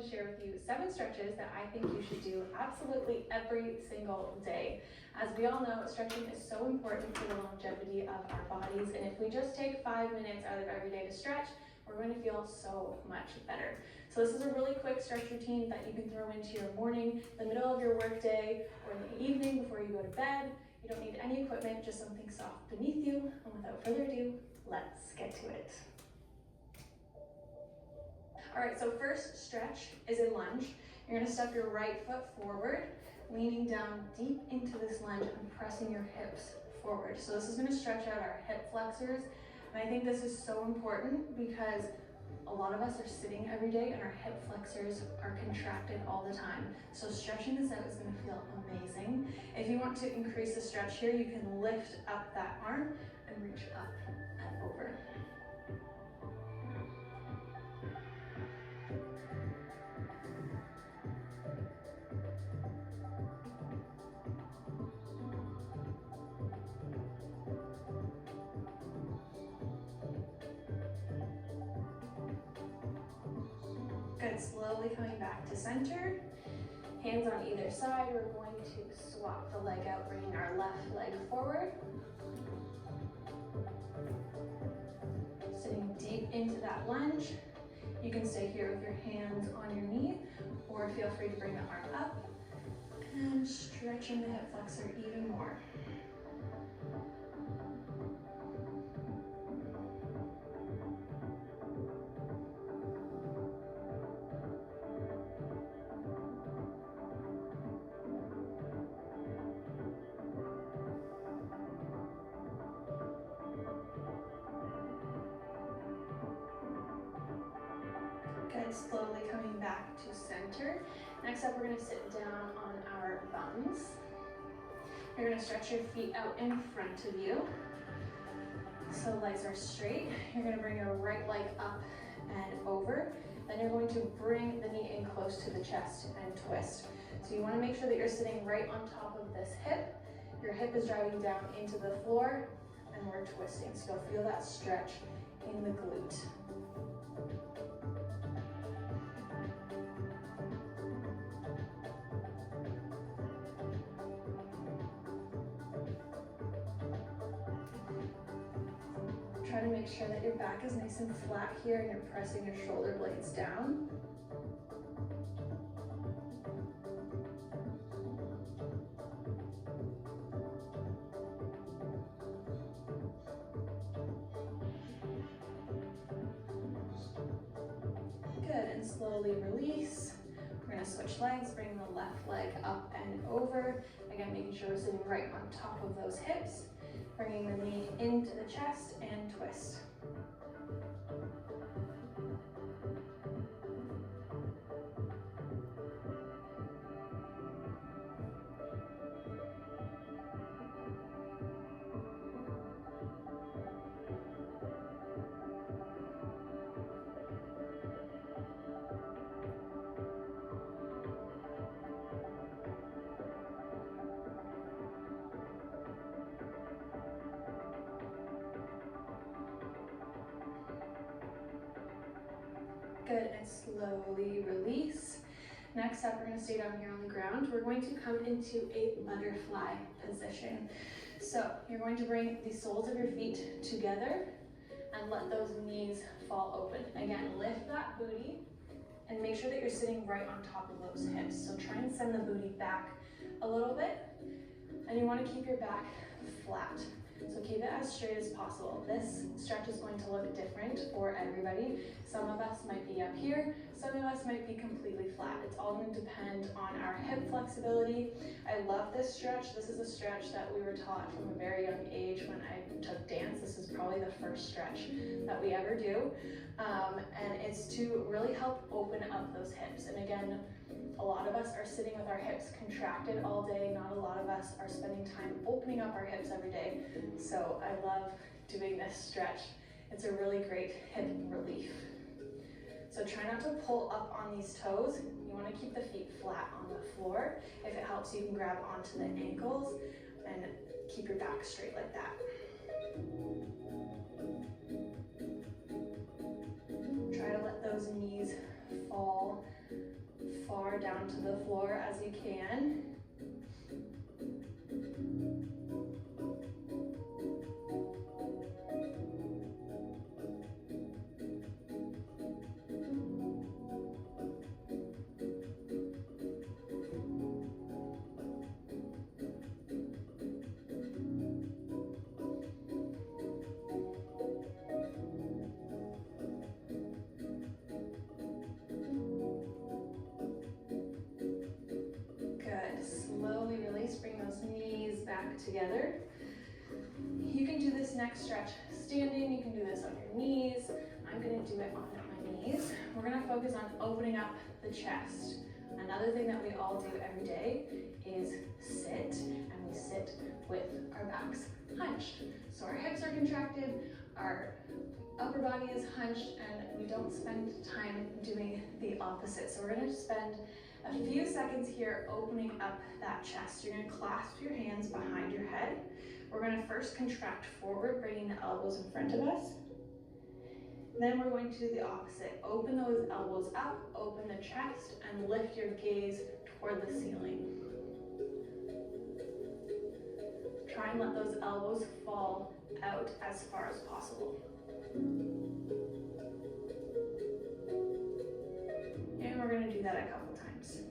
to share with you 7 stretches that I think you should do absolutely every single day. As we all know, stretching is so important for the longevity of our bodies, and if we just take 5 minutes out of every day to stretch, we're going to feel so much better. So this is a really quick stretch routine that you can throw into your morning, the middle of your workday, or in the evening before you go to bed. You don't need any equipment, just something soft beneath you. And without further ado, let's get to it. All right, so first stretch is a lunge. You're gonna step your right foot forward, leaning down deep into this lunge and pressing your hips forward. So this is gonna stretch out our hip flexors. And I think this is so important because a lot of us are sitting every day and our hip flexors are contracted all the time. So stretching this out is gonna feel amazing. If you want to increase the stretch here, you can lift up that arm and reach up and over. Good, slowly coming back to center. Hands on either side. We're going to swap the leg out, bringing our left leg forward. Sitting deep into that lunge. You can stay here with your hands on your knee, or feel free to bring the arm up and stretching the hip flexor even more. Good, slowly coming back to center. Next up, we're gonna sit down on our buns. You're gonna stretch your feet out in front of you. So legs are straight. You're gonna bring your right leg up and over. Then you're going to bring the knee in close to the chest and twist. So you wanna make sure that you're sitting right on top of this hip. Your hip is driving down into the floor and we're twisting. So you'll feel that stretch in the glute. Try to make sure that your back is nice and flat here and you're pressing your shoulder blades down. Good, and slowly release. We're gonna switch legs, bring the left leg up and over. Again, making sure we're sitting right on top of those hips. Bringing the knee into the chest and twist. Good, and slowly release. Next up, we're gonna stay down here on the ground. We're going to come into a butterfly position. So you're going to bring the soles of your feet together and let those knees fall open. Again, lift that booty and make sure that you're sitting right on top of those hips. So try and send the booty back a little bit, and you wanna keep your back flat. So keep it as straight as possible. This stretch is going to look different for everybody. Some of us might be up here, some of us might be completely flat. It's all going to depend on our hip flexibility. I love this stretch. This is a stretch that we were taught from a very young age when I took dance. This is probably the first stretch that we ever do. And it's to really help open up those hips. And again, a lot of us are sitting with our hips contracted all day. Not a lot of us are spending time opening up our hips every day. So I love doing this stretch. It's a really great hip relief. So try not to pull up on these toes. You want to keep the feet flat on the floor. If it helps, you can grab onto the ankles and keep your back straight like that. Try to let those knees fall far down to the floor as you can. Together. You can do this next stretch standing, you can do this on your knees. I'm gonna do it on my knees. We're gonna focus on opening up the chest. Another thing that we all do every day is sit, and we sit with our backs hunched. So our hips are contracted, our upper body is hunched, and we don't spend time doing the opposite. So we're gonna spend a few seconds here opening up that chest. You're gonna clasp your hands behind your head. We're gonna first contract forward, bringing the elbows in front of us. Then we're going to do the opposite. Open those elbows up, open the chest, and lift your gaze toward the ceiling. Try and let those elbows fall out as far as possible. And we're gonna do that a couple times.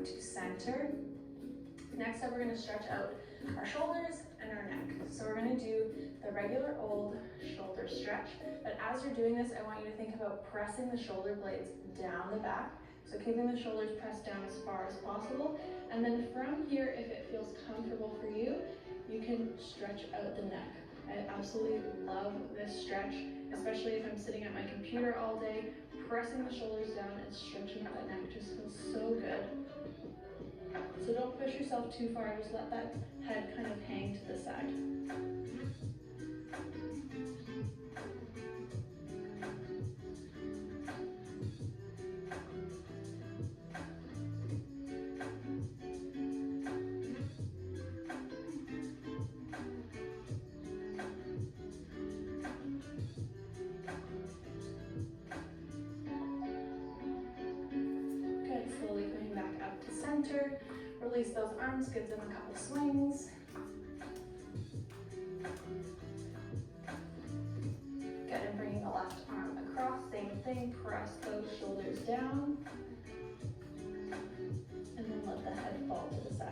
To center. Next up, we're going to stretch out our shoulders and our neck. So we're going to do the regular old shoulder stretch, but as you're doing this, I want you to think about pressing the shoulder blades down the back. So keeping the shoulders pressed down as far as possible. And then from here, if it feels comfortable for you, you can stretch out the neck. I absolutely love this stretch, especially if I'm sitting at my computer all day. Pressing the shoulders down and stretching out that neck just feels so good. So don't push yourself too far, just let that head kind of hang to the side. Release those arms, give them a couple swings. Good, and bringing the left arm across, same thing, press those shoulders down. And then let the head fall to the side.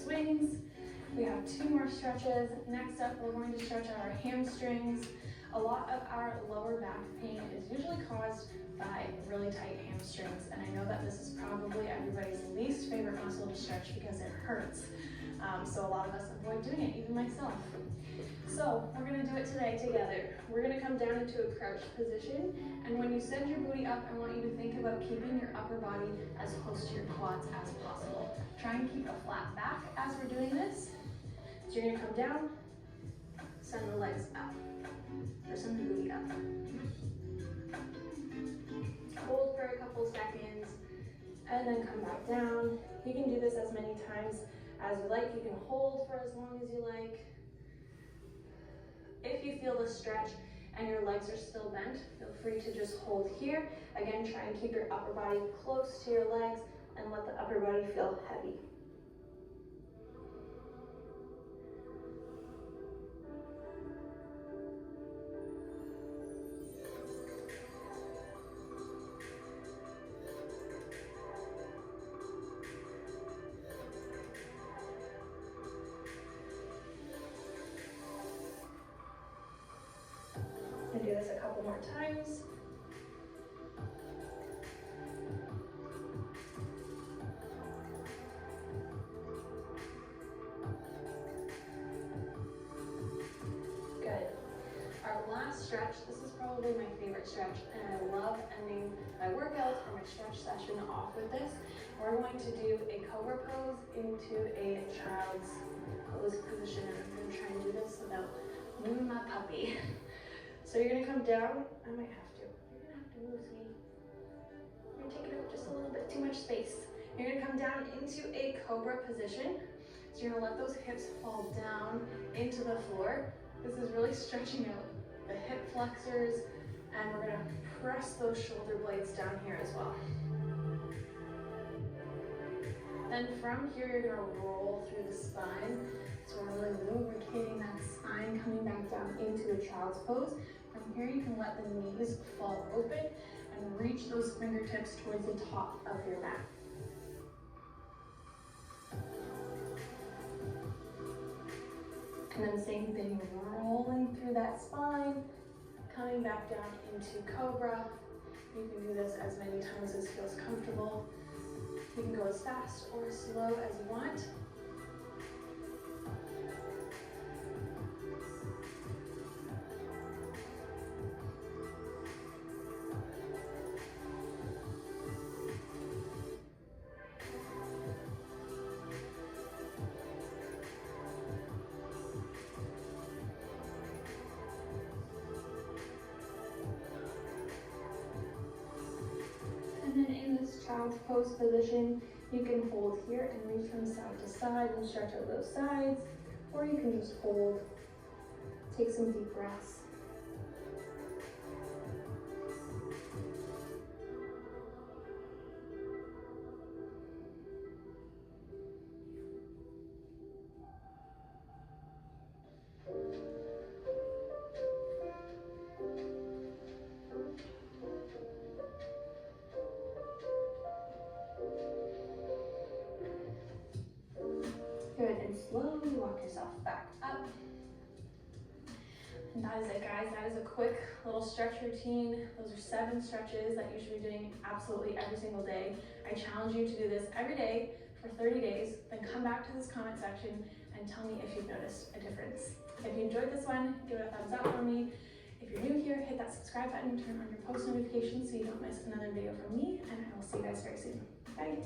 Swings. We have 2 more stretches. Next up, we're going to stretch out our hamstrings. A lot of our lower back pain is usually caused by really tight hamstrings, and I know that this is probably everybody's least favorite muscle to stretch because it hurts. So a lot of us avoid doing it, even myself. So we're gonna do it today together. We're gonna come down into a crouched position, and when you send your booty up, I want you to think about keeping your upper body as close to your quads as possible. Try and keep a flat back as we're doing this. So you're gonna come down, send the legs up, or send the booty up. Hold for a couple seconds, and then come back down. You can do this as many times as you like. You can hold for as long as you like. If you feel the stretch and your legs are still bent, feel free to just hold here. Again, try and keep your upper body close to your legs and let the upper body feel heavy. more times. Good. Our last stretch, this is probably my favorite stretch, and I love ending my workouts or my stretch session off with this. We're going to do a cobra pose into a child's pose position, and I'm going to try and do this without moving my puppy. So you're going to come down. I might have to. You're going to have to move me. You're taking up just a little bit too much space. You're going to come down into a cobra position. So you're going to let those hips fall down into the floor. This is really stretching out the hip flexors, and we're going to press those shoulder blades down here as well. Then from here, you're going to roll through the spine. So we're really lubricating that spine, coming back down into a child's pose. From here, you can let the knees fall open and reach those fingertips towards the top of your mat. And then same thing, rolling through that spine, coming back down into cobra. You can do this as many times as feels comfortable. You can go as fast or as slow as you want. And then in this child's pose position, you can hold here and reach from side to side and stretch out those sides, or you can just hold, take some deep breaths. Good, and slowly walk yourself back up. And that is it, guys. That is a quick little stretch routine. Those are 7 stretches that you should be doing absolutely every single day. I challenge you to do this every day for 30 days, then come back to this comment section and tell me if you've noticed a difference. If you enjoyed this one, give it a thumbs up for me. If you're new here, hit that subscribe button, turn on your post notifications so you don't miss another video from me, and I will see you guys very soon. Bye.